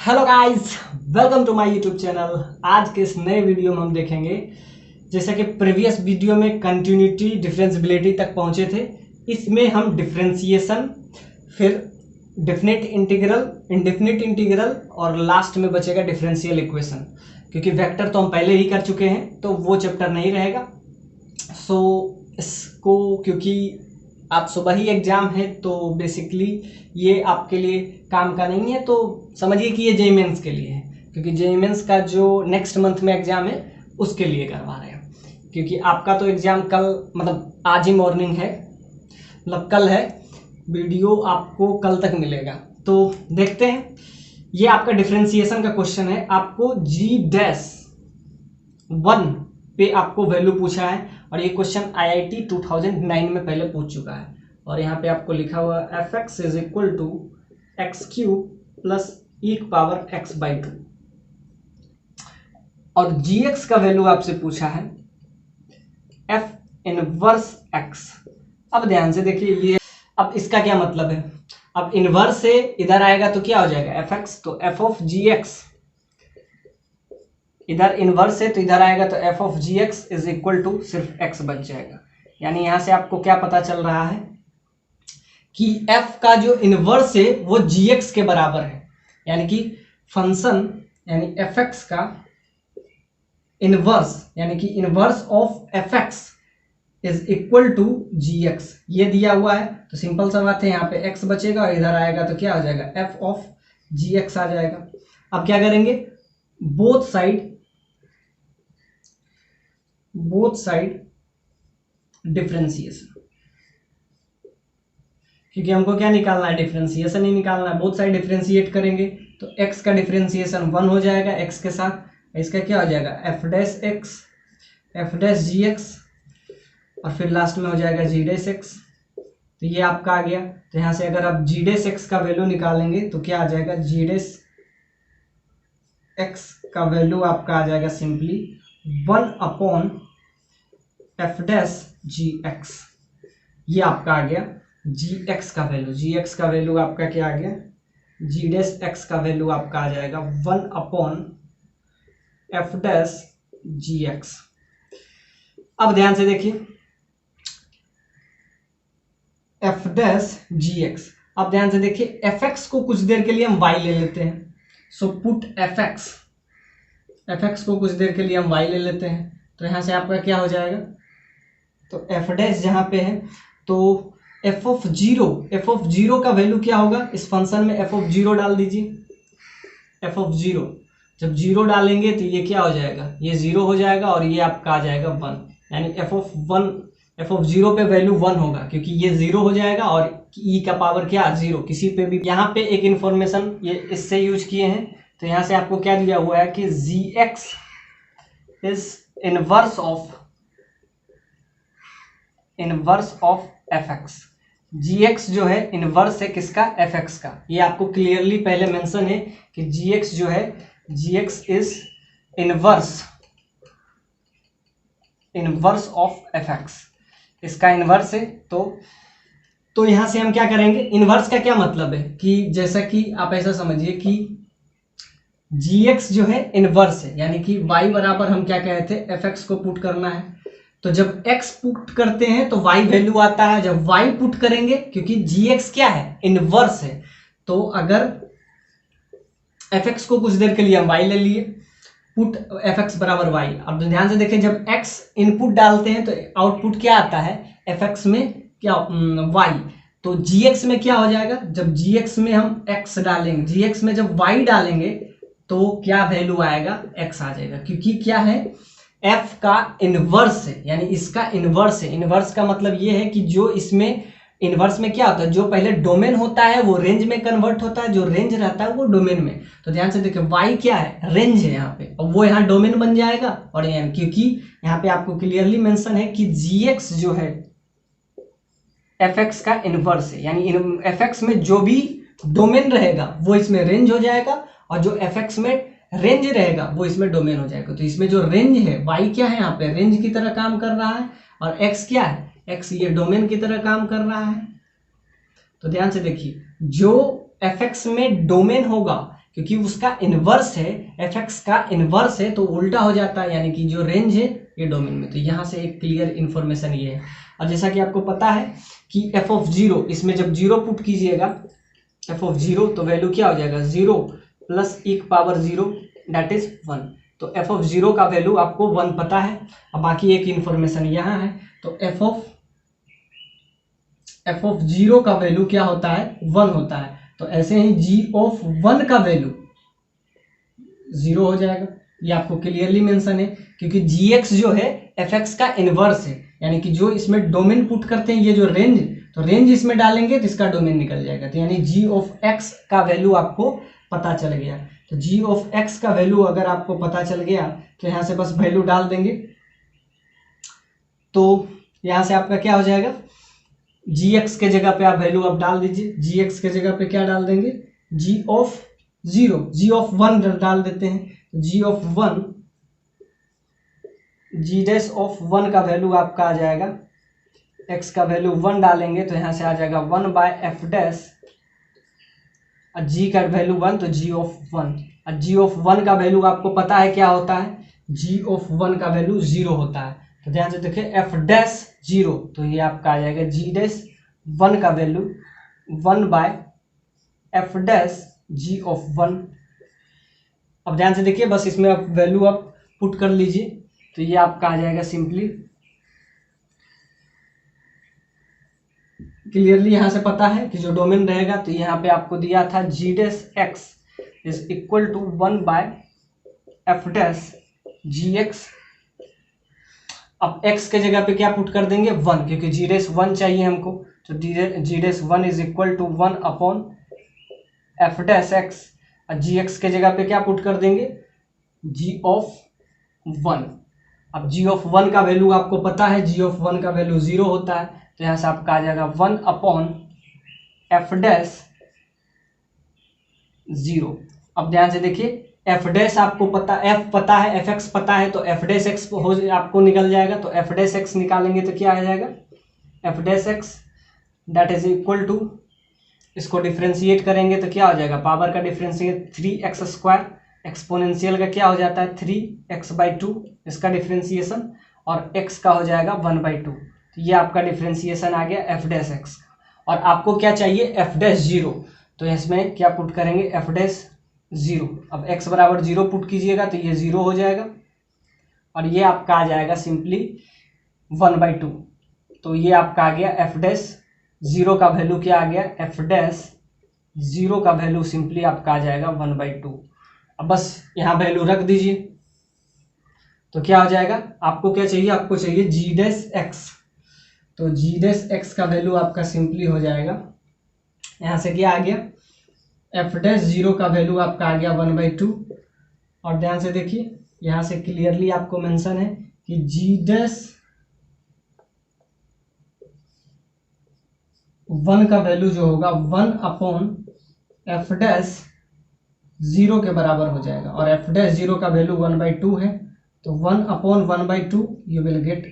Hello guys, welcome to my YouTube channel. आज के इस नए वीडियो में हम देखेंगे, जैसा कि प्रीवियस वीडियो में कंटिन्यूटी डिफरेंशिएबिलिटी तक पहुंचे थे, इसमें हम डिफरेंशिएशन, फिर डेफिनेट इंटीग्रल, इंडेफिनिट इंटीग्रल और लास्ट में बचेगा डिफरेंशियल इक्वेशन। क्योंकि वेक्टर तो हम पहले ही कर चुके हैं तो वो चैप्टर नहीं रहेगा। इसको क्योंकि आज सुबह ही एग्जाम है तो बेसिकली ये आपके लिए काम का नहीं है, तो समझिए कि ये जेईई मेंस के लिए है। क्योंकि जेईई मेंस का जो नेक्स्ट मंथ में एग्जाम है उसके लिए करवा रहे हैं। क्योंकि आपका तो एग्जाम कल, मतलब आज ही मॉर्निंग है, मतलब कल है। वीडियो आपको कल तक मिलेगा। तो देखते हैं, ये आपका डिफरेंशिएशन का क्वेश्चन है। आपको G-1 पे आपको वैल्यू पूछा है और ये क्वेश्चन IIT 2009 में पहले पूछ चुका है। और यहाँ पे आपको लिखा हुआ fx is equal to x³ plus e⁻x/2 और gx का वैल्यू आपसे पूछा है f इनवर्स x। अब ध्यान से देखिए, ये अब इसका क्या मतलब है। अब इनवर्स से इधर आएगा तो क्या हो जाएगा fx, तो f ऑफ gx, इधर इनवर्स है तो इधर आएगा तो f of gx is equal to सिर्फ x बच जाएगा। यानी यहां से आपको क्या पता चल रहा है कि f का जो इनवर्स है वो gx के बराबर है। यानी कि फंक्शन यानी fx का इनवर्स यानी कि inverse of fx is equal to gx, ये दिया हुआ है। तो सिंपल सा बात है, यहाँ पे x बचेगा और इधर आएगा तो क्या हो जाएगा f ऑफ gx आ जाएगा। अब क्या करेंगे, बोथ साइड डिफरेंशिएशन, क्योंकि हमको क्या निकालना है, डिफरेंशिएशन ही निकालना है। बोथ साइड डिफरेंशिएट करेंगे तो x का डिफरेंशिएशन 1 हो जाएगा x के साथ, इसका क्या हो जाएगा f dash x, f dash gx और फिर लास्ट में हो जाएगा g डैश x। तो ये आपका आ गया। तो यहाँ से अगर आप g डैश x का वैल्यू निकालेंगे तो क्या आ जाएगा, g डैश x का वैल्यू आपका आ जाएगा सिंपली 1/f डैश gx। ये आपका आ गया gx का वैल्यू। gx का वैल्यू आपका क्या आ गया, g डैश x का वैल्यू आपका आ जाएगा 1/f डैश gx। अब ध्यान से देखिए, f डैश gx। अब ध्यान से देखिए, fx को कुछ देर के लिए हम y ले लेते हैं। सो पुट fx को कुछ देर के लिए हम y ले लेते हैं। तो यहां से आपका क्या हो जाएगा, तो f डैश जहां पे है तो f ऑफ जीरो का वैल्यू क्या होगा, इस फंक्शन में f ऑफ जीरो डाल दीजिए। f ऑफ जीरो जब जीरो डालेंगे तो ये क्या हो जाएगा, ये जीरो हो जाएगा और ये आपका आ जाएगा 1। यानी f ऑफ जीरो पे वैल्यू 1 होगा, क्योंकि ये जीरो हो जाएगा और e का पावर क्या, जीरो। किसी पे भी यहाँ पे एक इंफॉर्मेशन ये इससे यूज किए हैं। तो यहाँ से आपको क्या दिया हुआ है कि gx is inverse of fx। gx जो है इनवर्स है किसका, fx का। ये आपको क्लियरली पहले मेंशन है कि gx जो है, gx is inverse of fx, इसका इनवर्स है। तो यहां से हम क्या करेंगे, इनवर्स का क्या मतलब है कि जैसा कि आप ऐसा समझिए कि gx जो है इनवर्स है, यानी कि y बराबर हम क्या कहे थे, fx को पुट करना है। तो जब x पुट करते हैं तो y वैल्यू आता है। जब y पुट करेंगे, क्योंकि gx क्या है, इनवर्स है, तो अगर fx को कुछ देर के लिए हम y ले लिए, पुट fx बराबर y। अब ध्यान से देखें, जब x इनपुट डालते हैं तो आउटपुट क्या आता है, fx में क्या y। तो gx में क्या हो जाएगा, जब gx में हम x डालेंगे, gx में जब y डालेंगे तो क्या वैल्यू आएगा, x आ जाएगा। क्योंकि क्या है, f का इनवर्स है, यानी इसका इनवर्स है। इनवर्स का मतलब ये है कि जो इसमें इनवर्स में क्या होता है, जो पहले डोमेन होता है वो रेंज में कन्वर्ट होता है, जो रेंज रहता है वो डोमेन में। तो ध्यान से देखिए, y क्या है, रेंज है यहाँ पे, और वो यहाँ डोमेन बन जाएगा। और क्योंकि यहाँ पे आपको क्लियरली मेंशन है कि gx जो है fx का इनवर्स है, यानी fx में जो भी डोमेन रहेगा वो इसमें रेंज हो जाएगा, और जो fx में रेंज रहेगा वो इसमें डोमेन हो जाएगा। तो इसमें जो रेंज है, y क्या है, यहाँ पे रेंज की तरह काम कर रहा है, और x क्या है, x ये डोमेन की तरह काम कर रहा है। तो ध्यान से देखिए, जो fx में डोमेन होगा क्योंकि उसका इन्वर्स है, एफ एक्स का इन्वर्स है तो उल्टा हो जाता है, यानी कि जो रेंज है ये डोमेन में। तो यहाँ से एक क्लियर इन्फॉर्मेशन ये है। और जैसा कि आपको पता है कि एफ ऑफ जीरो, इसमें जब जीरो पुट कीजिएगा एफ ऑफ जीरो तो वैल्यू क्या हो जाएगा, 0 plus e power 0 that is 1। तो एफ ऑफ जीरो का वैल्यू आपको 1 पता है। अब बाकी एक इन्फॉर्मेशन यहाँ है, तो एफ ऑफ जीरो का वैल्यू क्या होता है, 1 होता है। तो ऐसे ही जी ऑफ 1 का वैल्यू 0 हो जाएगा। ये आपको क्लियरली मेंशन है, क्योंकि जी एक्स जो है एफ एक्स का इनवर्स है, यानी कि जो इसमें डोमेन पुट करते हैं ये जो रेंज, तो रेंज इसमें डालेंगे तो इसका डोमेन निकल जाएगा। तो यानी जी ऑफ एक्स का वैल्यू आपको पता चल गया। तो जी ऑफ एक्स का वैल्यू अगर आपको पता चल गया तो यहाँ से बस वैल्यू डाल देंगे। तो यहाँ से आपका क्या हो जाएगा, जी एक्स के जगह पे आप वैल्यू अब डाल दीजिए। जी एक्स के जगह पे क्या डाल देंगे, जी ऑफ जीरो, जी ऑफ 1 डाल देते हैं। जी ऑफ 1, जी डैश ऑफ 1 का वैल्यू आपका आ जाएगा, एक्स का वैल्यू 1 डालेंगे तो यहाँ से आ जाएगा 1 बाय एफ डैश, और जी का वैल्यू 1 तो जी ऑफ 1। और जी ऑफ 1 का वैल्यू आपको पता है क्या होता है, जी ऑफ 1 का वैल्यू 0 होता है। तो ध्यान से देखिए एफ डैश 0, तो ये आपका आ जाएगा जी डैश 1 का value 1 by f dash g of 1। अब ध्यान से देखिए, बस इसमें आप वैल्यू आप पुट कर लीजिए तो ये आपका आ जाएगा सिंपली, क्लियरली यहाँ से पता है कि जो डोमेन रहेगा तो यहाँ पे आपको दिया था g dash x is equal to 1 by f dash g x. अब x के जगह पे क्या पुट कर देंगे, 1, क्योंकि जी डैश 1 चाहिए हमको। तो g dash 1 is equal to 1 upon f dash x, और जी एक्स के जगह पे क्या पुट कर देंगे, जी ऑफ 1। अब जी ऑफ 1 का वैल्यू आपको पता है, जी ऑफ 1 का वैल्यू 0 होता है। तो यहाँ से आपका आ जाएगा 1 अपॉन एफ डैश 0। अब ध्यान से देखिए, एफ डैश आपको पता, एफ पता है, एफ एक्स पता है, तो एफ डैश एक्स हो आपको निकल जाएगा। तो एफ डैश एक्स निकालेंगे तो क्या आ जाएगा, f dash x that is equal to, इसको डिफ्रेंशिएट करेंगे तो क्या हो जाएगा, पावर का डिफ्रेंशिएट 3x स्क्वायर, एक्सपोनेंशियल का क्या हो जाता है 3x/2, इसका डिफ्रेंशिएशन, और x का हो जाएगा 1/2। तो ये आपका डिफ्रेंशिएशन आ गया एफ डैश एक्स। और आपको क्या चाहिए, एफ डैश 0, तो इसमें क्या पुट करेंगे, एफ डैश 0। अब x बराबर 0 पुट कीजिएगा तो ये 0 हो जाएगा, और ये आपका आ जाएगा सिंपली 1/2। तो ये आपका आ गया एफ डैश 0 का वैल्यू क्या आ गया, एफ डैश 0 का वैल्यू सिंपली आपका आ जाएगा 1/2। अब बस यहाँ वैल्यू रख दीजिए तो क्या हो जाएगा, आपको क्या चाहिए, आपको चाहिए जी डैश एक्स। तो जी डैश एक्स का वैल्यू आपका सिंपली हो जाएगा, यहाँ से क्या आ गया, एफ डैश 0 का वैल्यू आपका आ गया 1/2। और ध्यान से देखिए, यहाँ से क्लियरली आपको मेंशन है कि जी डैश 1 का वैल्यू जो होगा 1 अपॉन एफ डैश 0 के बराबर हो जाएगा, और एफ डैश 0 का वैल्यू 1/2 है। तो 1 upon 1/2 you will get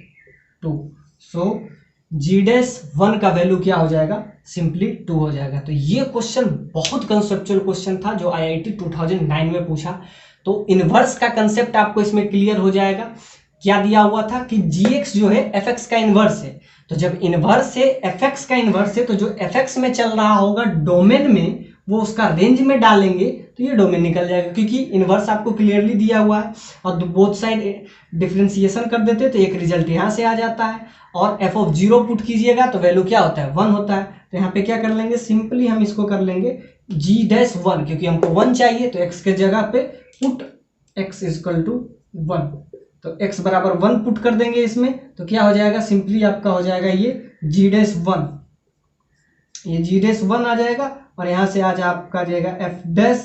2। So g dash 1 का वैल्यू क्या हो जाएगा, सिंपली 2 हो जाएगा। तो ये क्वेश्चन बहुत कंसेप्चुअल क्वेश्चन था जो आईआईटी 2009 में पूछा। तो इनवर्स का कंसेप्ट आपको इसमें क्लियर हो जाएगा। क्या दिया हुआ था कि gx जो है fx का इनवर्स है, तो जब इनवर्स है fx का इनवर्स है तो जो fx में चल रहा होगा डोमेन में वो उसका रेंज में डालेंगे तो ये डोमेन निकल जाएगा, क्योंकि इनवर्स आपको क्लियरली दिया हुआ है। और बोथ साइड डिफरेंशिएशन कर देते तो एक रिजल्ट यहाँ से आ जाता है, और एफ ऑफ 0 पुट कीजिएगा तो वैल्यू क्या होता है, 1 होता है। तो यहाँ पे क्या कर लेंगे, सिंपली हम इसको कर लेंगे जी डैश 1, क्योंकि हमको 1 चाहिए तो x के जगह पे पुट x इक्वल टू 1। तो x बराबर 1 पुट कर देंगे इसमें तो क्या हो जाएगा, सिंपली आपका हो जाएगा ये जी डैश 1, ये जी डैश 1 आ जाएगा। और यहाँ से आज आपका जाएगा एफ डैश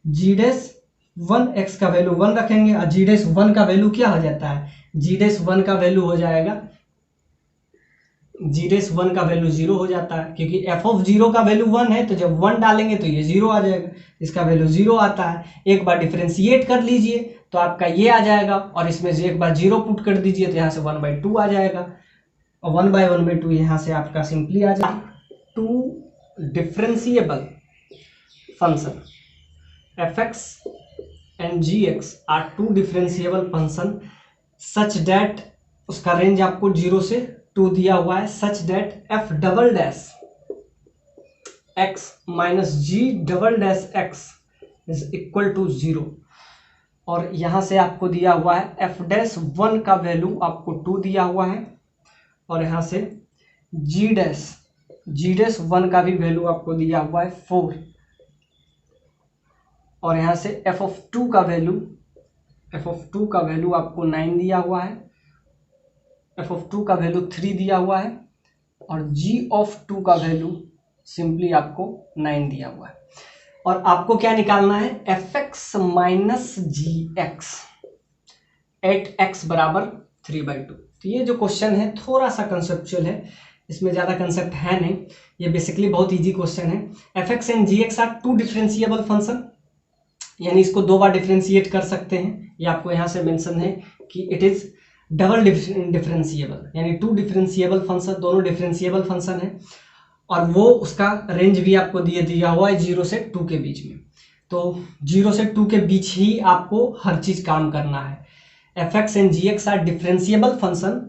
जी डैश 1, x का वैल्यू 1 रखेंगे, और जी डैश 1 का वैल्यू क्या हो जाता है, जी डैश 1 का वैल्यू हो जाएगा, जी डैश 1 का वैल्यू 0 हो जाता है, क्योंकि एफ ऑफ 0 का वैल्यू 1 है, तो जब 1 डालेंगे तो ये 0 आ जाएगा, इसका वैल्यू 0 आता है। एक बार डिफरेंशिएट कर लीजिए तो आपका ये आ जाएगा, और इसमें से एक बार 0 पुट कर दीजिए तो यहाँ से 1/2 आ जाएगा, और 1/1/2 यहाँ से आपका सिंपली आ जाएगा। Two differentiable function f x and g x are two differentiable function such that, उसका रेंज आपको 0 से 2 दिया हुआ है, such that f double dash x minus g double dash x is equal to 0। और यहां से आपको दिया हुआ है एफ डैश 1 का वैल्यू आपको 2 दिया हुआ है, और यहां से जी डैश 1 का भी वैल्यू आपको दिया हुआ है 4, और यहां से एफ ऑफ 2 का वैल्यू आपको 9 दिया हुआ है, एफ ऑफ 2 का वैल्यू 3 दिया हुआ है, और जी ऑफ 2 का वैल्यू सिंपली आपको 9 दिया हुआ है। और आपको क्या निकालना है, f x minus g x eight x बराबर 3/2। तो ये जो क्वेश्चन है थोड़ा सा कंसेप्चुअल है, इसमें ज़्यादा कंसेप्ट है नहीं, ये बेसिकली बहुत इजी क्वेश्चन है। F x and g x are two differentiable function, यानी इसको 2 बार डिफरेंशिएट कर सकते हैं। ये आपको यहाँ से मेंशन है कि इट इज डबल डिफरेंशिएबल, यानी 2 डिफरेंशिएबल फंक्शन, दोनों डिफरेंशिएबल फंक्शन है, और वो उसका रेंज भी आपको दिया हुआ है 0 से 2 के बीच में। तो 0 से 2 के बीच ही आपको हर चीज काम करना है। F x and g x are differentiable function,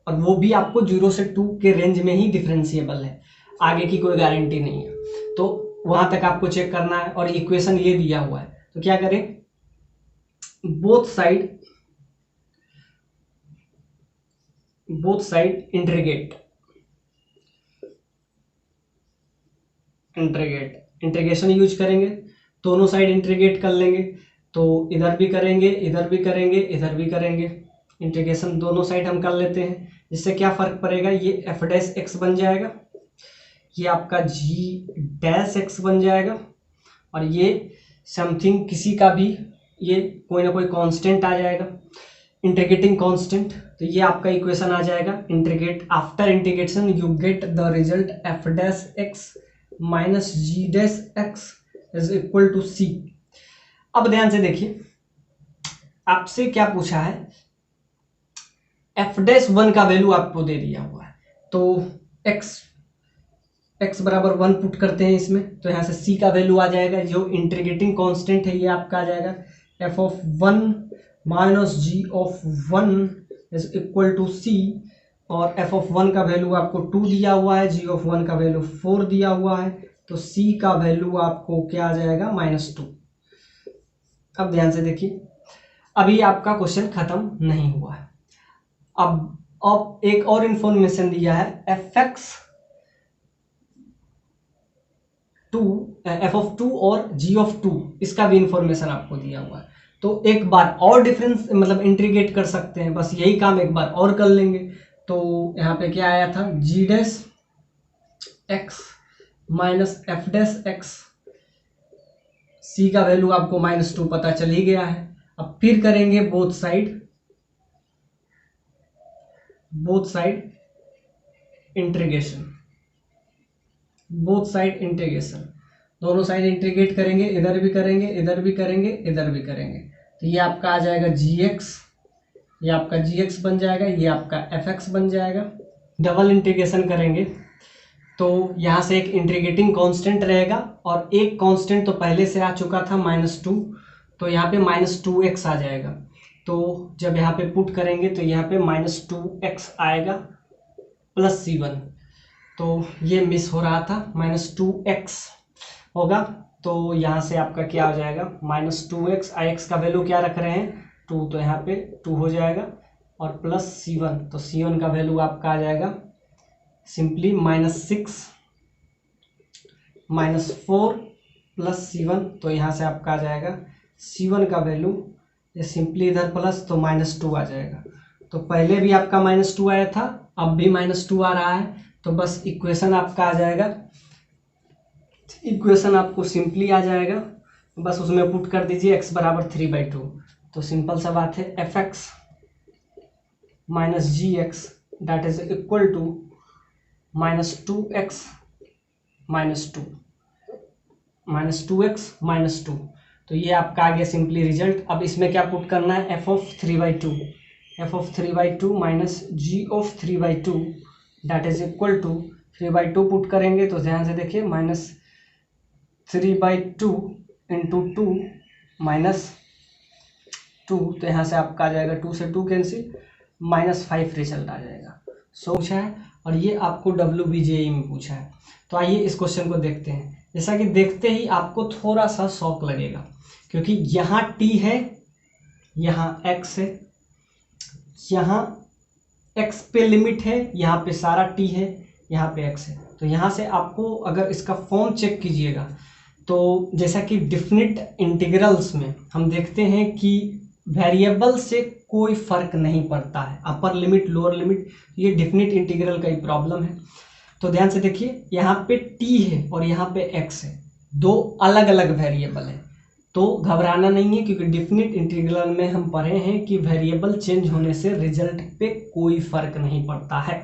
और वो भी आपको 0 से 2 के रेंज में ही डिफरेंशिएबल है, आगे की कोई गारंटी नहीं है। तो वहां तक आपको चेक करना है, और इक्वेशन ये दिया हुआ है। तो क्या करें, बोथ साइड इंटीग्रेशन यूज करेंगे, दोनों साइड इंटीग्रेट कर लेंगे। तो इधर भी करेंगे, इधर भी करेंगे, इधर भी करेंगे, इंटीग्रेशन दोनों साइड हम कर लेते हैं। जिससे क्या फर्क पड़ेगा, ये एफ डैश एक्स बन जाएगा, ये आपका जी डैश एक्स बन जाएगा, और ये समथिंग किसी का भी ये कोई ना कोई कांस्टेंट आ जाएगा, इंटीग्रेटिंग कांस्टेंट। तो ये आपका इक्वेशन आ जाएगा। Integrate, after integration you get the result f dash x minus g dash x is equal to c. अब ध्यान से देखिए, आपसे क्या पूछा है, एफ डैश 1 का वैल्यू आपको दे दिया हुआ है, तो एक्स बराबर 1 पुट करते हैं इसमें, तो यहाँ से सी का वैल्यू आ जाएगा, जो इंटीग्रेटिंग कांस्टेंट है ये आपका आ जाएगा f of 1 minus g of 1 is equal to c, और एफ ऑफ 1 का वैल्यू आपको 2 दिया हुआ है, जी ऑफ 1 का वैल्यू 4 दिया हुआ है, तो सी का वैल्यू आपको क्या आ जाएगा, -2। अब ध्यान से देखिए, अभी आपका क्वेश्चन खत्म नहीं हुआ है। अब एक और इंफॉर्मेशन दिया है, एफ ऑफ 2 और जी ऑफ 2, इसका भी इंफॉर्मेशन आपको दिया हुआ है। तो एक बार और डिफरेंस मतलब इंटीग्रेट कर सकते हैं, बस यही काम एक बार और कर लेंगे। तो यहाँ पे क्या आया था, g dash x minus f dash x, c का वैल्यू आपको -2 पता चल ही गया है। अब फिर करेंगे बोथ साइड इंटीग्रेशन, दोनों साइड इंटीग्रेट करेंगे, इधर भी करेंगे, इधर भी करेंगे, इधर भी करेंगे। तो ये आपका आ जाएगा gx, ये आपका gx बन जाएगा, ये आपका fx बन जाएगा। डबल इंटीग्रेशन करेंगे तो यहाँ से एक इंटीग्रेटिंग कांस्टेंट रहेगा, और एक कांस्टेंट तो पहले से आ चुका था -2, तो यहाँ पे -2x आ जाएगा। तो जब यहाँ पे पुट करेंगे तो यहाँ पे -2x आएगा प्लस c1, तो ये मिस हो रहा था, -2x होगा। तो यहाँ से आपका क्या हो जाएगा, -2x, x का वैल्यू क्या रख रहे हैं 2, तो यहाँ पे 2 हो जाएगा, और प्लस c1, तो c1 का वैल्यू आपका आ जाएगा सिंपली -6 -4 प्लस c1, तो यहाँ से आपका आ जाएगा c1 का वैल्यू, ये सिंपली इधर प्लस तो -2 आ जाएगा। तो पहले भी आपका -2 आया था, अब भी -2 आ रहा है, तो बस इक्वेशन आपका आ जाएगा, इक्वेशन आपको सिंपली आ जाएगा, बस उसमें पुट कर दीजिए x बराबर 3/2। तो सिंपल सा बात है, f x minus g x that is equal to -2x -2। तो ये आपका आ गया सिंपली रिजल्ट। अब इसमें क्या पुट करना है, f of 3/2 minus g of 3/2 that is equal to 3/2 put करेंगे, तो ध्यान से देखिए, -3/2 इंटू 2 -2, तो यहाँ से आपका आ जाएगा 2 से 2 कैंसिल, -5 रिजल्ट आ जाएगा। सो पूछा है और ये आपको WBJE में पूछा है। तो आइए इस क्वेश्चन को देखते हैं। जैसा कि देखते ही आपको थोड़ा सा शॉक लगेगा, क्योंकि यहाँ t है, यहाँ x है, यहाँ x पे लिमिट है, यहाँ पे सारा t है, यहाँ पे x है। तो यहाँ से आपको अगर इसका फॉर्म चेक कीजिएगा तो जैसा कि डिफिनिट इंटीग्रल्स में हम देखते हैं कि वेरिएबल से कोई फर्क नहीं पड़ता है, अपर लिमिट लोअर लिमिट, ये डिफिनिट इंटीग्रल का ही प्रॉब्लम है। तो ध्यान से देखिए, यहाँ पे t है और यहाँ पे x है, दो अलग अलग वेरिएबल है। तो घबराना नहीं है, क्योंकि डिफिनिट इंटीग्रल में हम पढ़े हैं कि वेरिएबल चेंज होने से रिजल्ट पे कोई फर्क नहीं पड़ता है।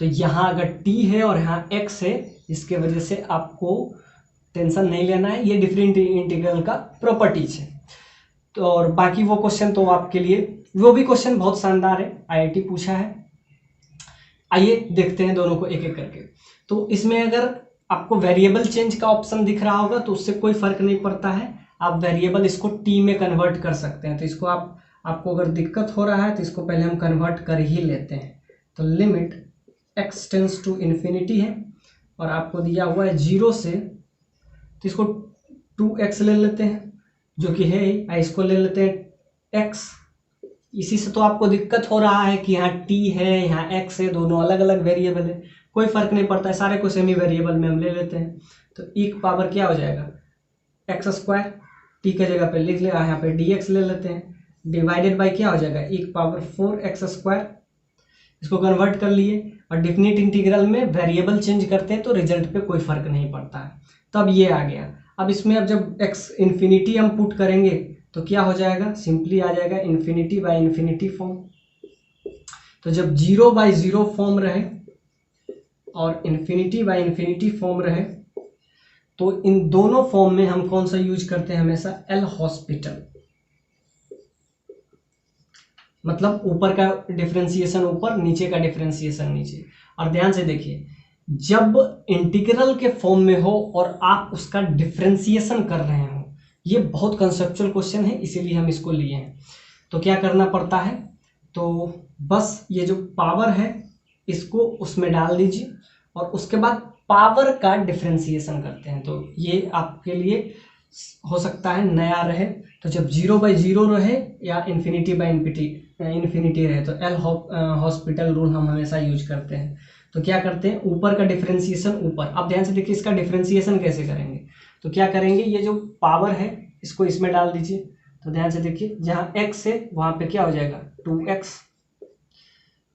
तो यहाँ अगर t है और यहाँ x है, इसके वजह से आपको टेंशन नहीं लेना है, ये डिफरेंट इंटीग्रल का प्रॉपर्टीज है। तो और बाकी वो क्वेश्चन तो आपके लिए, वो भी क्वेश्चन बहुत शानदार है, IIT पूछा है। आइए देखते हैं दोनों को एक एक करके। तो इसमें अगर आपको वेरिएबल चेंज का ऑप्शन दिख रहा होगा तो उससे कोई फर्क नहीं पड़ता है, आप वेरिएबल इसको t में कन्वर्ट कर सकते हैं। तो इसको आपको अगर दिक्कत हो रहा है तो इसको पहले हम कन्वर्ट कर ही लेते हैं। तो limit x tends to infinity है और आपको दिया हुआ है 0 से, तो इसको 2x ले लेते हैं जो कि है, इसको ले लेते हैं x। इसी से तो आपको दिक्कत हो रहा है कि यहाँ t है, यहाँ x है, दोनों अलग अलग वेरिएबल है, कोई फर्क नहीं पड़ता है, सारे को सेमी वेरिएबल में हम ले लेते हैं। तो e की पावर क्या हो जाएगा, x², t के जगह पे लिख लिया, यहाँ पे dx ले लेते हैं, डिवाइडेड बाई क्या हो जाएगा, e की पावर 4x²। इसको कन्वर्ट कर लिए और डिफिनिट इंटीग्रल में वेरिएबल चेंज करते हैं तो रिजल्ट पे कोई फर्क नहीं पड़ता है। तब ये आ गया। अब इसमें अब जब x इन्फिनिटी हम पुट करेंगे तो क्या हो जाएगा, सिंपली आ जाएगा इन्फिनिटी बाई इन्फिनिटी फॉर्म। तो जब 0/0 फॉर्म रहे और इन्फिनिटी बाई इन्फिनिटी फॉर्म रहे तो इन दोनों फॉर्म में हम कौन सा यूज करते हैं, हमेशा एल हॉस्पिटल, मतलब ऊपर का डिफरेंशिएशन ऊपर, नीचे का डिफरेंशिएशन नीचे। और ध्यान से देखिए, जब इंटीग्रल के फॉर्म में हो और आप उसका डिफरेंशिएशन कर रहे हो, ये बहुत कंसेप्चुअल क्वेश्चन है, इसीलिए हम इसको लिए हैं। तो क्या करना पड़ता है, तो बस ये जो पावर है इसको उसमें डाल दीजिए और उसके बाद पावर का डिफरेंशिएशन करते हैं। तो ये आपके लिए हो सकता है नया रहे। तो जब 0/0 रहे या इन्फिनिटी बाई इन्फिनिटी रहे तो एल हॉस्पिटल रूल हम हमेशा यूज करते हैं। तो क्या करते हैं, ऊपर का डिफरेंशिएशन ऊपर। अब ध्यान से देखिए, इसका डिफरेंशिएशन कैसे करेंगे। तो क्या करेंगे, ये जो पावर है इसको इसमें डाल दीजिए। तो ध्यान से देखिए, जहाँ x है वहाँ पे क्या हो जाएगा 2x,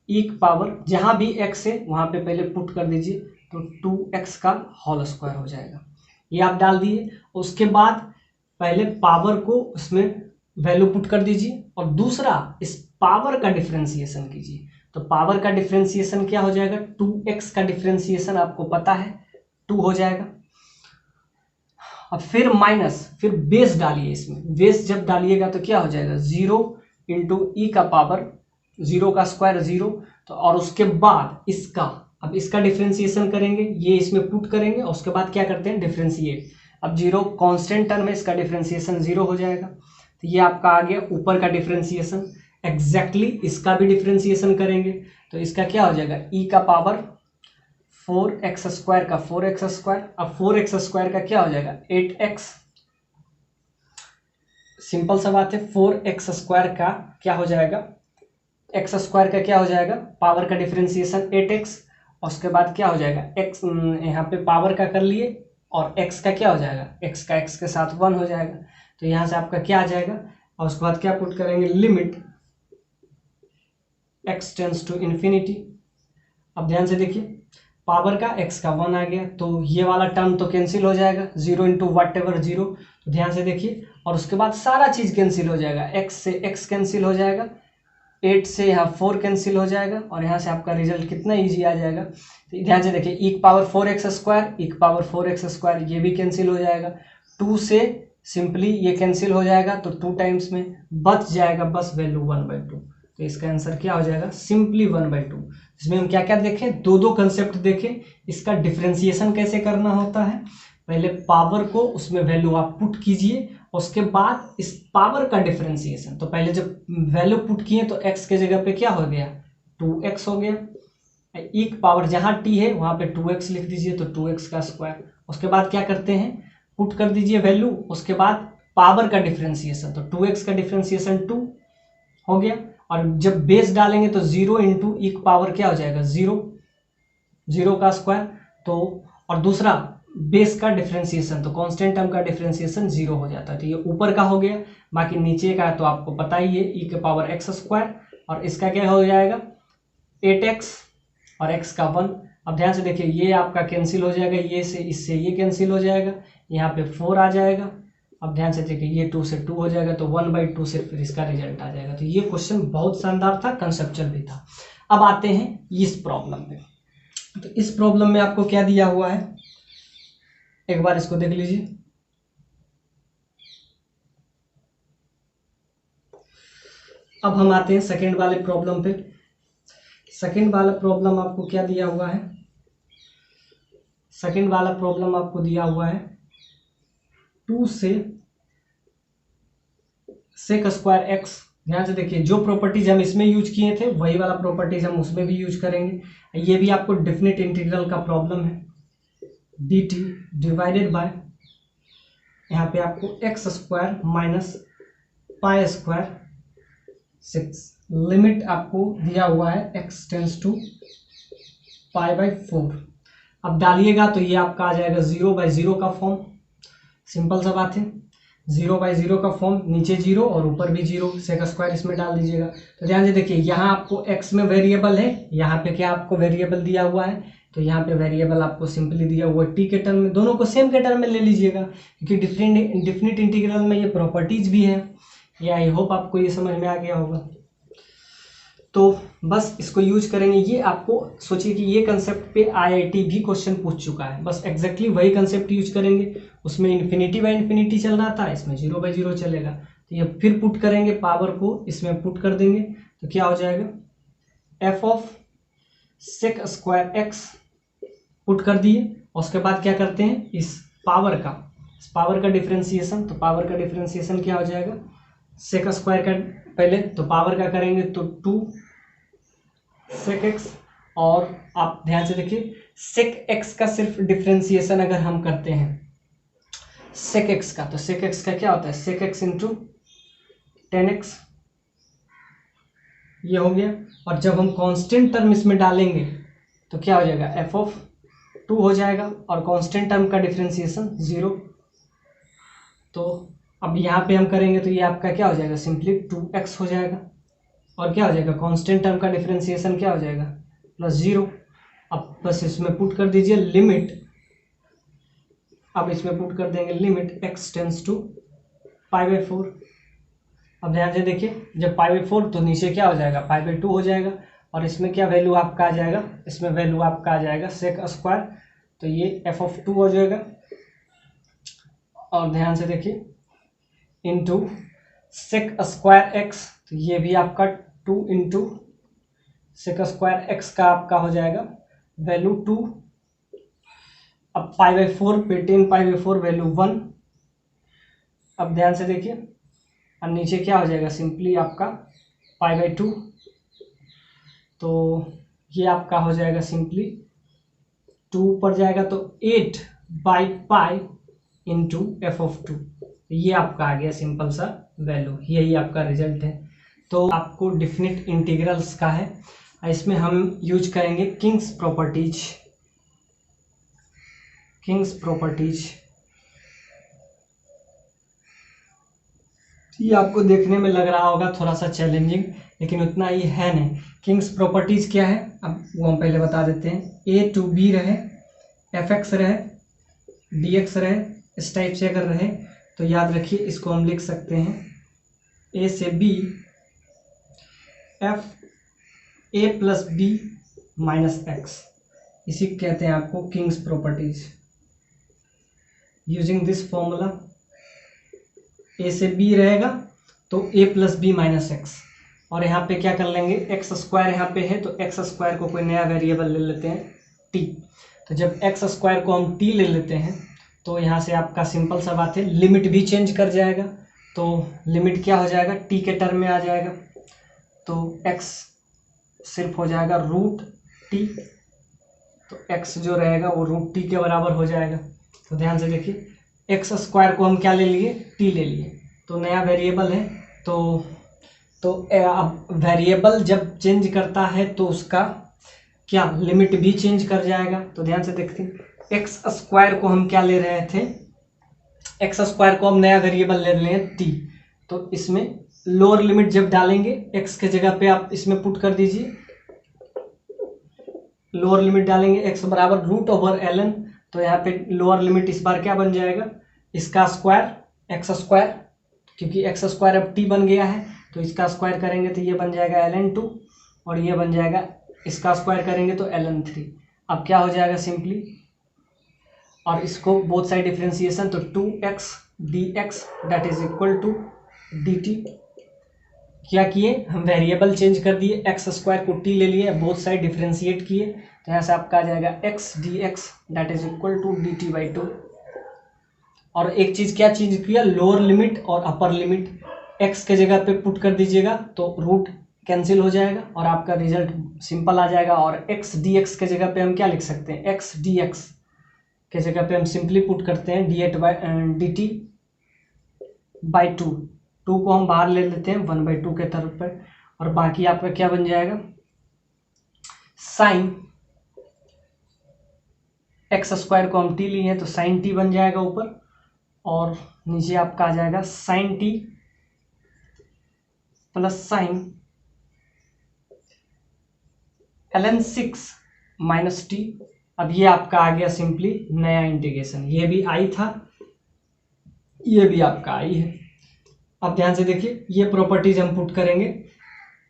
e की पावर जहाँ भी x है वहाँ पे पहले पुट कर दीजिए, तो 2x का होल स्क्वायर हो जाएगा। ये आप डाल दिए, उसके बाद पहले पावर को उसमें वैल्यू पुट कर दीजिए और दूसरा इस पावर का डिफरेंशिएशन कीजिए। तो पावर का डिफरेंशिएशन क्या हो जाएगा, 2x का डिफरेंशिएशन आपको पता है 2 हो जाएगा। अब फिर माइनस, फिर बेस डालिए, इसमें बेस जब डालिएगा तो क्या हो जाएगा 0 इंटू ई का पावर 0 का स्क्वायर 0। तो और उसके बाद इसका, अब इसका डिफरेंशिएशन करेंगे, ये इसमें पुट करेंगे और उसके बाद क्या करते हैं डिफरेंशिएट। अब 0 कांस्टेंट टर्म है, इसका डिफरेंशिएशन 0 हो जाएगा। तो ये आपका आ गया ऊपर का डिफरेंशिएशन। एग्जैक्टली इसका भी डिफरेंशिएशन करेंगे तो इसका क्या हो जाएगा, ई का पावर 4x² का 4x²। अब 4x² का क्या हो जाएगा 8x। सिंपल सा बात है, 4x² का क्या हो जाएगा, x² का क्या हो जाएगा, पावर का डिफरेंशिएशन 8x। और उसके बाद क्या हो जाएगा x, यहाँ पे पावर का कर लिए और x का क्या हो जाएगा, x का x के साथ 1 हो जाएगा। तो यहाँ से आपका क्या आ जाएगा, और उसके बाद क्या पुट करेंगे, limit x tends to infinity. अब ध्यान से देखिए, पावर का x का 1 आ गया, तो ये वाला टर्म तो कैंसिल हो जाएगा, 0 इंटू वट एवर 0। तो ध्यान से देखिए, और उसके बाद सारा चीज कैंसिल हो जाएगा, x से x कैंसिल हो जाएगा, 8 से यहाँ 4 कैंसिल हो जाएगा और यहाँ से आपका रिजल्ट कितना इजी आ जाएगा। तो ध्यान से देखिए, e की पावर 4x², e की पावर 4x², ये भी कैंसिल हो जाएगा, 2 से सिंपली ये कैंसिल हो जाएगा, तो 2 टाइम्स में बच जाएगा बस वैल्यू 1/2। तो इसका आंसर क्या हो जाएगा, सिंपली 1/2। इसमें हम क्या क्या देखें, दो कंसेप्ट देखें। इसका डिफरेंशिएशन कैसे करना होता है, पहले पावर को उसमें वैल्यू आप पुट कीजिए उसके बाद इस पावर का डिफरेंशिएशन, तो पहले जब वैल्यू पुट किए तो x के जगह पे क्या हो गया 2x हो गया, एक पावर जहाँ t है वहाँ पे 2x लिख दीजिए तो 2x का स्क्वायर। उसके बाद क्या करते हैं पुट कर दीजिए वैल्यू, उसके बाद पावर का डिफरेंशिएशन, तो 2x का डिफरेंशिएशन 2 हो गया, और जब बेस डालेंगे तो 0 इंटू एक पावर क्या हो जाएगा 0, 0 का स्क्वायर। तो और दूसरा बेस का डिफरेंशिएशन, तो कांस्टेंट टर्म का डिफरेंशिएशन 0 हो जाता है। तो ये ऊपर का हो गया, बाकी नीचे का तो आपको पता ही है e के पावर x स्क्वायर, और इसका क्या हो जाएगा 8x और x का 1। अब ध्यान से देखिए ये आपका कैंसिल हो जाएगा, ये से इससे ये कैंसिल हो जाएगा, यहाँ पे 4 आ जाएगा। अब ध्यान से देखिए ये 2 से 2 हो जाएगा तो 1/2 से फिर इसका रिजल्ट आ जाएगा। तो ये क्वेश्चन बहुत शानदार था, कंसेप्चुअल भी था। अब आते हैं इस प्रॉब्लम में। तो इस प्रॉब्लम में आपको क्या दिया हुआ है, एक बार इसको देख लीजिए। अब हम आते हैं सेकंड वाले प्रॉब्लम पे। सेकंड वाला प्रॉब्लम आपको क्या दिया हुआ है, सेकंड वाला प्रॉब्लम आपको दिया हुआ है 2 से सेक स्क्वायर एक्स। ध्यान से देखिए जो प्रॉपर्टीज हम इसमें यूज किए थे वही वाला प्रॉपर्टीज हम उसमें भी यूज करेंगे। ये भी आपको डेफिनेट इंटीग्रल का प्रॉब्लम है, dt डिवाइडेड बाय यहाँ पे आपको x square minus pi square 6, limit आपको दिया हुआ है x टेंस टू π/4। अब डालिएगा तो ये आपका आ जाएगा 0/0 का फॉर्म, सिंपल सा बात है, 0/0 का फॉर्म, नीचे 0 और ऊपर भी 0, सेक स्क्वायर इसमें डाल दीजिएगा। तो ध्यान से देखिए यहाँ आपको x में वेरिएबल है, यहाँ पे क्या आपको वेरिएबल दिया हुआ है, तो यहाँ पे वेरिएबल आपको सिंपली दिया हुआ है t के टर्म में, दोनों को सेम के टर्म में ले लीजिएगा क्योंकि डिफरेंट इंटीग्रल में ये प्रॉपर्टीज भी है। ये आई होप आपको ये समझ में आ गया होगा। तो बस इसको यूज करेंगे। ये आपको सोचिए कि ये कंसेप्ट पे IIT भी क्वेश्चन पूछ चुका है, बस एग्जैक्टली वही कंसेप्ट यूज करेंगे। उसमें इन्फिनिटी बाय इन्फिनिटी चल रहा था, इसमें 0/0 चलेगा। तो ये फिर पुट करेंगे, पावर को इसमें पुट कर देंगे तो क्या हो जाएगा f of sec square x put कर दिए। उसके बाद क्या करते हैं इस पावर का डिफरेंशिएशन, तो पावर का डिफरेंशिएशन क्या हो जाएगा सेक स्क्वायर का, पहले तो पावर का करेंगे तो 2 सेक एक्स, और आप ध्यान से देखिए सेक एक्स का सिर्फ डिफरेंशिएशन अगर हम करते हैं सेक एक्स का, तो सेक एक्स का क्या होता है सेक एक्स इंटू 10x, ये हो गया। और जब हम कांस्टेंट टर्म इसमें डालेंगे तो क्या हो जाएगा f ऑफ 2 हो जाएगा, और कांस्टेंट टर्म का डिफरेंशिएशन 0। तो अब यहाँ पे हम करेंगे तो ये आपका क्या हो जाएगा सिंपली 2x हो जाएगा, और क्या हो जाएगा कांस्टेंट टर्म का डिफरेंशिएशन क्या हो जाएगा +0। अब बस इसमें पुट कर दीजिए लिमिट, अब इसमें पुट कर देंगे लिमिट x टेंस टू π/4। अब ध्यान से देखिए जब π/4 तो नीचे क्या हो जाएगा π/2 हो जाएगा, और इसमें क्या वैल्यू आपका आ जाएगा, इसमें वैल्यू आपका आ जाएगा सेक स्क्वायर, तो ये f ऑफ 2 हो जाएगा। और ध्यान से देखिए इंटू सेक स्क्वायर एक्स, तो ये भी आपका 2 इंटू सेक स्क्वायर एक्स का आपका हो जाएगा वैल्यू 2। अब π/4 पे 10 π/4 वैल्यू 1। अब ध्यान से देखिए अब नीचे क्या हो जाएगा सिंपली आपका π/2, तो ये आपका हो जाएगा सिंपली 2 ऊपर जाएगा तो 8/π इंटू f ऑफ 2, ये आपका आ गया सिंपल सा वैल्यू, यही आपका रिजल्ट है। तो आपको डिफिनिट इंटीग्रल्स का है, इसमें हम यूज करेंगे किंग्स प्रॉपर्टीज। ये आपको देखने में लग रहा होगा थोड़ा सा चैलेंजिंग, लेकिन उतना ही है नहीं। किंग्स प्रॉपर्टीज क्या है अब वो हम पहले बता देते हैं। a to b रहे, fx रहे, dx रहे, इस टाइप से अगर रहे तो याद रखिए इसको हम लिख सकते हैं a से b f a plus b minus x, इसी कहते हैं आपको kings properties. Using this formula a से b रहेगा तो a plus b minus x, और यहाँ पे क्या कर लेंगे एक्स स्क्वायर यहाँ पे है तो एक्स स्क्वायर को कोई नया वेरिएबल ले लेते हैं t। तो जब एक्स स्क्वायर को हम t ले लेते हैं तो यहाँ से आपका सिंपल सा बात है, लिमिट भी चेंज कर जाएगा। तो लिमिट क्या हो जाएगा, टी के टर्म में आ जाएगा। तो x सिर्फ हो जाएगा रूट टी, तो x जो रहेगा वो रूट टी के बराबर हो जाएगा। तो ध्यान से देखिए, एक्स स्क्वायर को हम क्या ले लिए, टी ले लिए, तो नया वेरिएबल है। तो अब वेरिएबल जब चेंज करता है तो उसका क्या, लिमिट भी चेंज कर जाएगा। तो ध्यान से देखते हैं, एक्स स्क्वायर को हम क्या ले रहे थे, एक्स स्क्वायर को हम नया वेरिएबल ले रहे हैं टी। तो इसमें लोअर लिमिट जब डालेंगे एक्स के जगह पे आप इसमें पुट कर दीजिए, लोअर लिमिट डालेंगे एक्स बराबर रूट ओवर एल एन। तो यहाँ पे लोअर लिमिट इस बार क्या बन जाएगा, इसका स्क्वायर एक्स स्क्वायर, क्योंकि एक्स स्क्वायर अब टी बन गया है तो इसका स्क्वायर करेंगे तो ये बन जाएगा एल एन 2, और ये बन जाएगा, इसका स्क्वायर करेंगे तो एल एन 3। अब क्या हो जाएगा सिंपली, और इसको बोथ साइड डिफ्रेंसिएशन, तो 2x dx that is equal to dt। क्या किए हम, वेरिएबल चेंज कर दिए, एक्स स्क्वायर को टी ले लिए, बोथ साइड डिफ्रेंशिएट किए, तो यहाँ से आपका आ जाएगा x dx that is equal to dt by 2। और एक चीज़ क्या चेंज किया, लोअर लिमिट और अपर लिमिट x के जगह पे पुट कर दीजिएगा तो रूट कैंसिल हो जाएगा और आपका रिजल्ट सिंपल आ जाएगा। और x dx के जगह पे हम क्या लिख सकते हैं, x dx के जगह पे हम सिंपली पुट करते हैं dt बाई 2, 2 को हम बाहर ले लेते हैं 1/2 के तरफ पर, और बाकी आपका क्या बन जाएगा, साइन एक्स स्क्वायर को हम टी लिए हैं तो साइन टी बन जाएगा ऊपर, और नीचे आपका आ जाएगा sine t plus sine ln 6 minus t. अब ये आपका आ गया सिंपली नया इंटीग्रेशन, ये भी आई था, ये भी आपका आई है। अब ध्यान से देखिए, ये प्रॉपर्टीज हम पुट करेंगे,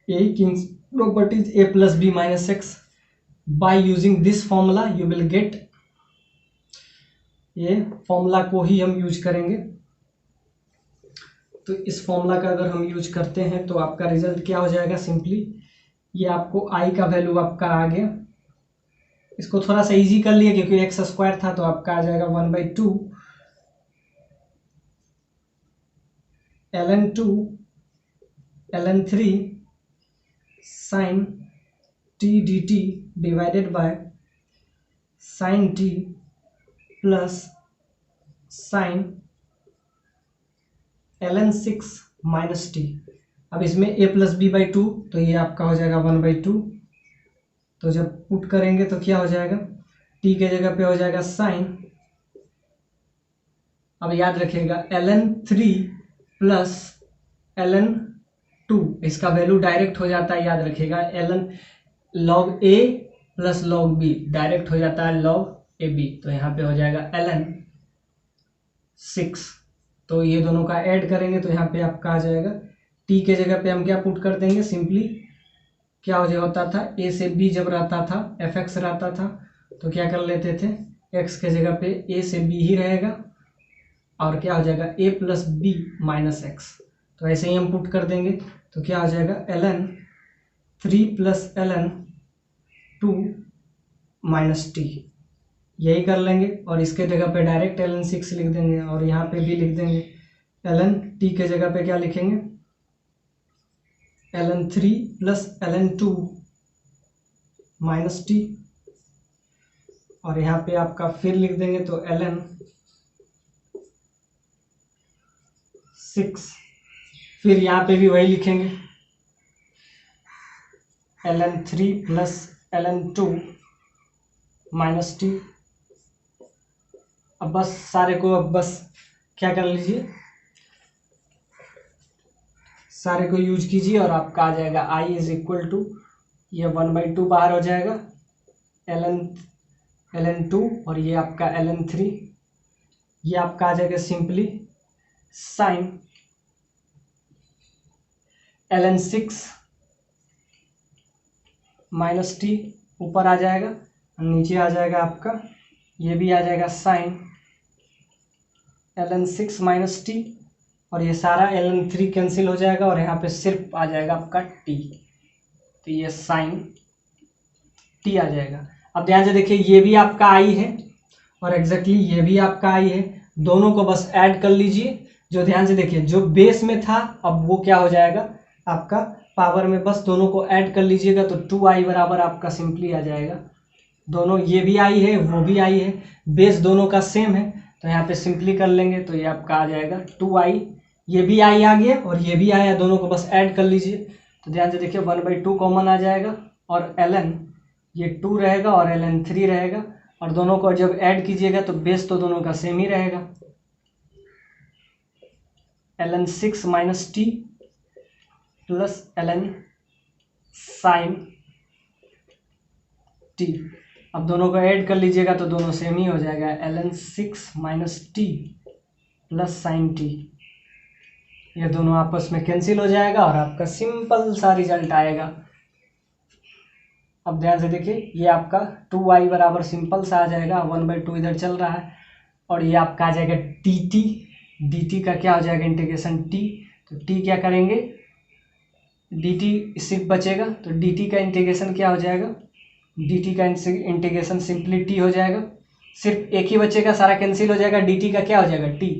a king's properties a plus b minus x, by using this formula you will get, ये फॉर्मूला को ही हम यूज करेंगे। तो इस फॉर्मूला का अगर हम यूज करते हैं तो आपका रिजल्ट क्या हो जाएगा, सिंपली ये आपको i का वैल्यू आपका आ गया, इसको थोड़ा सा इजी कर लिया क्योंकि एक्स स्क्वायर था, तो आपका आ जाएगा 1/2 ln 2 ln 3 sin t dt divided by sin t plus sin ln 6 minus t. अब इसमें a प्लस बी बाई 2, तो ये आपका हो जाएगा 1/2, तो जब पुट करेंगे तो क्या हो जाएगा, t के जगह पे हो जाएगा साइन, अब याद रखिएगा ln 3 प्लस ln 2, इसका वैल्यू डायरेक्ट हो जाता है, याद रखिएगा ln log a plus log b direct हो जाता है log ab, तो यहाँ पे हो जाएगा ln 6, तो ये दोनों का ऐड करेंगे तो यहाँ पे आपका आ जाएगा, t के जगह पे हम क्या पुट कर देंगे, सिंपली क्या हो जाए होता था, a से b जब रहता था fx रहता था तो क्या कर लेते थे, x के जगह पे a से b ही रहेगा, और क्या हो जाएगा a plus b minus x, तो ऐसे ही हम पुट कर देंगे तो क्या हो जाएगा ln 3 plus ln 2 minus T, यही कर लेंगे, और इसके जगह पे डायरेक्ट ln 6 लिख देंगे, और यहाँ पे भी लिख देंगे ln t के जगह पे क्या लिखेंगे, ln 3 plus ln 2 minus T, और यहाँ पे आपका फिर लिख देंगे तो ln 6, फिर यहाँ पे भी वही लिखेंगे ln 3 plus ln 2 minus t. अब बस सारे को, अब बस क्या कर लीजिए, सारे को यूज कीजिए और आपका आ जाएगा i इज इक्वल टू, ये 1/2 बाहर हो जाएगा ln 2, और ये आपका ln 3, ये आपका आ जाएगा simply sine ln 6 minus t, ऊपर आ जाएगा, नीचे आ जाएगा आपका, ये भी आ जाएगा साइन ln 6 माइनस टी, और ये सारा ln 3 कैंसिल हो जाएगा, और यहाँ पे सिर्फ आ जाएगा आपका t, तो ये साइन t आ जाएगा। अब ध्यान से देखिए, ये भी आपका i है और एग्जैक्टली ये भी आपका आई है। दोनों को बस ऐड कर लीजिए। जो ध्यान से देखिए, जो बेस में था अब वो क्या हो जाएगा आपका पावर में, बस दोनों को ऐड कर लीजिएगा तो 2i बराबर आपका सिंपली आ जाएगा। दोनों ये भी आई है वो भी आई है, बेस दोनों का सेम है, तो यहाँ पे सिंपली कर लेंगे तो ये आपका आ जाएगा 2i। ये भी आई आ गया और ये भी आया, दोनों को बस ऐड कर लीजिए। तो ध्यान से देखिए 1/2 कॉमन आ जाएगा और ln ये 2 रहेगा और ln 3 रहेगा, और दोनों को जब ऐड कीजिएगा तो बेस तो दोनों का सेम ही रहेगा। ln 6 - t plus ln sin t। अब दोनों को ऐड कर लीजिएगा तो दोनों सेम ही हो जाएगा, ln 6 - t plus sin t। ये दोनों आपस में कैंसिल हो जाएगा और आपका सिंपल सा रिजल्ट आएगा। अब ध्यान से देखिए, ये आपका 2i बराबर सिंपल सा आ जाएगा, 1/2 इधर चल रहा है, और ये आपका आ जाएगा dt का क्या हो जाएगा इंटीग्रेशन t। तो t क्या करेंगे, dt सिर्फ बचेगा, तो dt का इंटीग्रेशन क्या हो जाएगा, dt का इंटीग्रेशन सिंपली t हो जाएगा। सिर्फ एक ही बचेगा, सारा कैंसिल हो जाएगा, dt का क्या हो जाएगा t।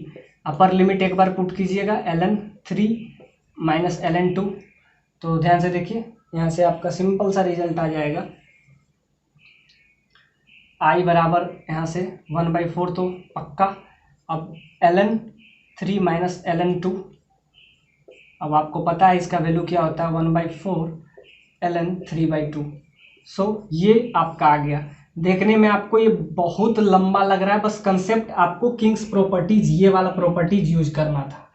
अपर लिमिट एक बार पुट कीजिएगा, ln 3 - ln 2। तो ध्यान से देखिए, यहाँ से आपका सिंपल सा रिजल्ट आ जाएगा। i बराबर यहाँ से 1/4 तो पक्का। अब ln 3 - ln 2, अब आपको पता है इसका वैल्यू क्या होता है, 1/4 ln 3/2। सो ये आपका आ गया। देखने में आपको ये बहुत लंबा लग रहा है, बस कंसेप्ट आपको किंग्स प्रॉपर्टीज ये वाला प्रॉपर्टीज यूज करना था।